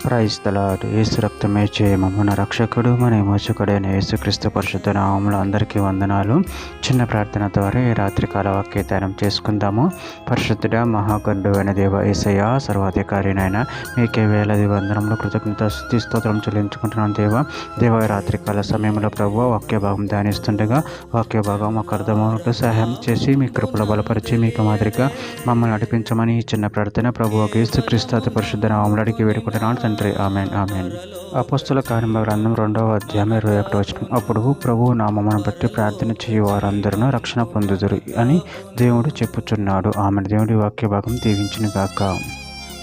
Praise the lord. యేసు రక్తమే జయము. మన రక్షకుడు మన విమోచకుడైన యేసుక్రీస్తు పరిశుద్ధ నామములో అందరికీ వందనాలు. చిన్న ప్రార్థన ద్వారా ఈ రాత్రికాల వాక్యధ్యానం చేసుకుందాము. పరిశుద్ధుడ మహాగణుడైన దేవ యేసయ్య, సర్వాధికారినైనా మీకే వేలాది వందనములు కృతజ్ఞత స్తుతి స్తోత్రం చెల్లించుకుంటున్నాను. దేవ ఈ రాత్రికాల సమయంలో ప్రభువా వాక్య భాగం ధ్యానిస్తుండగా వాక్య భాగం మాకు అర్థమవునట్లు సహాయం చేసి మీ కృపలో బలపరిచి మీకు మాదిరిగా మమ్మల్ని నడిపించమని ఈ చిన్న ప్రార్థన ప్రభువు యేసుక్రీస్తు అతి పరిశుద్ధ నామములో అడిగి వేడుకుంటున్నాను తండ్రి. Amen amen. అపోస్తల కార్యముల గ్రంథం 2వ అధ్యాయం 21వ వచనం. అప్పుడు ప్రభువు నామమును బట్టి ప్రార్థన చేయు వారందరూ రక్షణ పొందుదురు అని దేవుడు చెప్పుచున్నాడు. ఆమెను. దేవుడి వాక్య భాగం దీవించును గాక.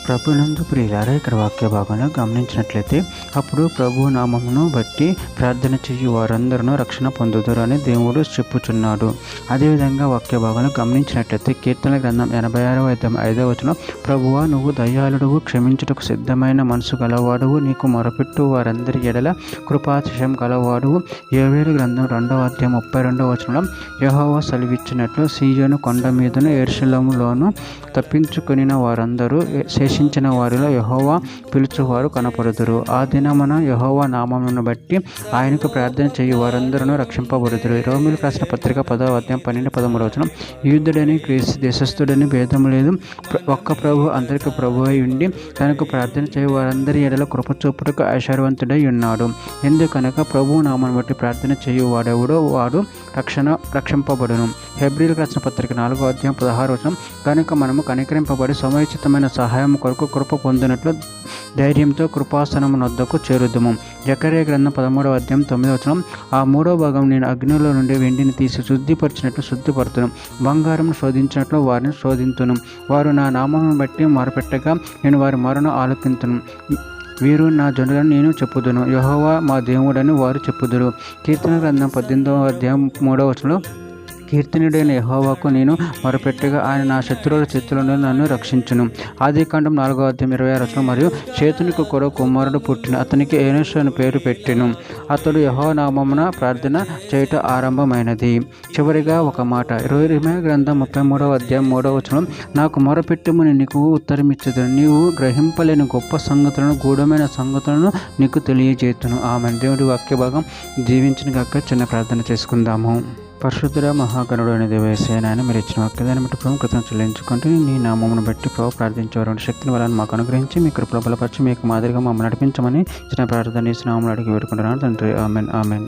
ప్రభునందు ప్రియులారా, ఇక్కడ వాక్య భాగంలో గమనించినట్లయితే అప్పుడు ప్రభు నామమును బట్టి ప్రార్థన చేయు వారందరూ రక్షణ పొందుదురు అని దేవుడు చెప్పుచున్నాడు. అదేవిధంగా వాక్య భాగంలో గమనించినట్లయితే కీర్తన గ్రంథం 86వ అధ్యాయం 5వ వచనం. ప్రభువా, నువ్వు దయాళుడువు, క్షమించుటకు సిద్ధమైన మనసు గలవాడువు, నీకు మొరపెట్టు వారందరి ఎడల కృపాతిశయం గలవాడువు. యోవేలు గ్రంథం 2వ అధ్యాయం 32వ వచనంలో యెహోవా సెలవిచ్చినట్లు సీయోను కొండ మీదను యెరూషలేములోను తప్పించుకొనిన వారందరూ శేషించిన వారిలో యెహోవా పిలుచువారు కనపడుదురు. ఆ దినమున యెహోవా నామమును బట్టి ఆయనకు ప్రార్థన చేయు వారందరూ రక్షింపబడుదురు. రోమీయులకు రాసిన పత్రిక 10వ అధ్యాయం 12-13 వచనం. యూదుడని గ్రీసు దేశస్థుడని భేదము లేదు, ఒక్క ప్రభు అందరికి ప్రభు అయి ఉండి తనకు ప్రార్థన చేయు వారందరి ఎడల కృప చూపుటకు ఐశ్వర్యవంతుడై ఉన్నాడు. ఎందుకనగా ప్రభు నామను బట్టి ప్రార్థన చేయు వాడెవడో వాడు రక్షింపబడును. హెబ్రీయులకు రాసిన పత్రిక 4వ అధ్యాయం 16 వచనం. కనుక మనము కనికరింపబడి సమయోచితమైన సహాయం కొరకు కృప పొందినట్లు ధైర్యంతో కృపాసనము నొద్దకు చేరుదుము. జకర్యా గ్రంథం 13వ అధ్యాయం 9వ వచనం. ఆ మూడో భాగం, నేను అగ్నిలో నుండి వెండిని తీసి శుద్ధిపరిచినట్లు శుద్ధిపరుతును, బంగారం శోధించినట్లు వారిని శోధింతును. వారు నా నామమును బట్టి మొరపెట్టగా నేను వారి మొరను ఆలకింతును. వీరు నా జనులను నేను చెప్పుదును, యెహోవా మా దేవుడని వారు చెప్పుదురు. కీర్తన గ్రంథం 18వ అధ్యాయం 3వ వచనంలో. కీర్తనుడైన యెహోవాకు నేను మొరపెట్టగా ఆయన నా శత్రువుల చేతుల నుండి నన్ను రక్షించును. ఆదికాండం 4వ అధ్యాయం 26వ వచనం. మరియు చేతునికి కూడా కుమారుడు పుట్టిన, అతనికి ఏనోషు అని పేరు పెట్టెను. అతడు యెహోవా నామమున ప్రార్థన చేయుట ఆరంభమైనది. చివరిగా ఒక మాట, ఇర్మీయా గ్రంథం 33వ అధ్యాయం 3వ వచనం. నాకు మొరపెట్టుము, నీకు ఉత్తరమిచ్చుదును, నీవు గ్రహింపలేని గొప్ప సంగతులను గూఢమైన సంగతులను నీకు తెలియజేతును. ఆమె. దేవుడి వాక్య భాగం దీవించిన గాక. చిన్న ప్రార్థన చేసుకుందాము. పరిశుద్ధుడ మహాగణుడు అనే దేవసేనాయన, మీరు ఇచ్చిన వాక్యదాన్ని బట్టి ప్రభు కృతజ్ఞతలు చెల్లించుకుంటూ నీ నామమును బట్టి ప్రభు ప్రార్థించేవారు శక్తిని వలన మాకు అనుగ్రహించి మీ కృపలో బలపరిచి మీకు మాదిరిగా మమ్మల్ని నడిపించమని చిన్న ప్రార్థన చేసిన నామమును అడిగి వేడుకుంటున్నాను తండ్రి. Amen amen.